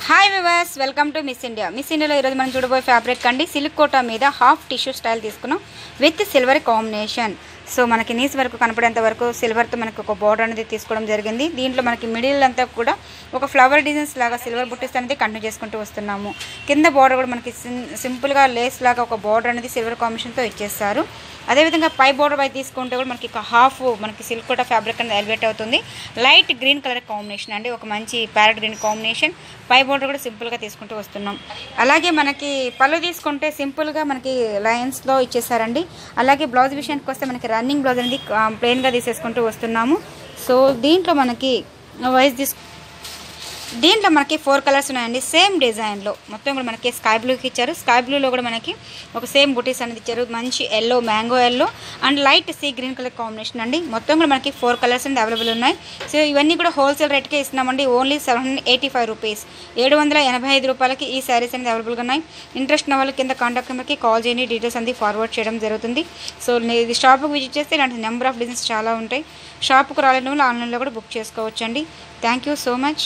Hi viewers, welcome to miss India. Miss ఇండియాలో ఈరోజు మనం చూడబోయే ఫ్యాబ్రిక్ అండి సిల్క్ కోటా మీద హాఫ్ టిష్యూ స్టైల్ తీసుకున్నాం విత్ సిల్వర్ కాంబినేషన్. సో మనకి నీస్ వరకు కనపడేంత వరకు సిల్వర్తో మనకి ఒక బోర్డర్ అనేది తీసుకోవడం జరిగింది. దీంట్లో మనకి మిడిల్ అంతా కూడా ఒక ఫ్లవర్ డిజైన్స్ లాగా సిల్వర్ బుట్టీస్ అనేది కంటిన్యూ చేసుకుంటూ వస్తున్నాము. కింద బోర్డర్ కూడా మనకి సింపుల్గా లేస్ లాగా ఒక బోర్డర్ అనేది సిల్వర్ కాంబినేషన్తో ఇచ్చేస్తారు. అదేవిధంగా పై బోర్డర్ పై తీసుకుంటే కూడా మనకి హాఫ్ మనకి సిల్క్ కోటా ఫ్యాబ్రిక్ అనేది ఎలివేట్ అవుతుంది. లైట్ గ్రీన్ కలర్ కాంబినేషన్ అండి, ఒక మంచి ప్యారెట్ గ్రీన్ కాంబినేషన్. పై బోర్డర్ కూడా సింపుల్గా తీసుకుంటూ వస్తున్నాం. అలాగే మనకి పళ్ళు తీసుకుంటే సింపుల్గా మనకి లైన్స్లో ఇచ్చేసారండి. అలాగే బ్లౌజ్ విషయానికి వస్తే మనకి రన్నింగ్ బ్లౌజ్ అనేది ప్లెయిన్గా తీసేసుకుంటూ వస్తున్నాము. సో దీంట్లో మనకి దీంట్లో మనకి 4 కలర్స్ ఉన్నాయండి. సేమ్ డిజైన్లో మొత్తం కూడా మనకి స్కై బ్లూకి ఇచ్చారు. స్కై బ్లూలో కూడా మనకి ఒక సేమ్ బుటీస్ అనేది ఇచ్చారు. మంచి yellow, mango yellow and light sea green colour combination అండి. మొత్తం కూడా మనకి 4 కలర్స్ అనేది అవైలబుల్ ఉన్నాయి. సో ఇవన్నీ కూడా హోల్సేల్ రేట్కే ఇస్తున్నామండి. ఓన్లీ 785 రూపీస్, 785 రూపాయలకి ఈ శారీస్ అనేది అవైలబుల్గా ఉన్నాయి. ఇంట్రెస్ట్ ఉన్న వాళ్ళకి కింద కాంటాక్ట్ నెంబర్కి కాల్ చేయండి, డీటెయిల్స్ అనేది ఫార్వర్డ్ చేయడం జరుగుతుంది. సో ఇది షాప్కి విజిట్ చేస్తే ఇలాంటి నెంబర్ ఆఫ్ డిజైన్స్ చాలా ఉంటాయి. షాప్కి రాలేని వాళ్ళు ఆన్లైన్లో కూడా బుక్ చేసుకోవచ్చండి. Thank you so much.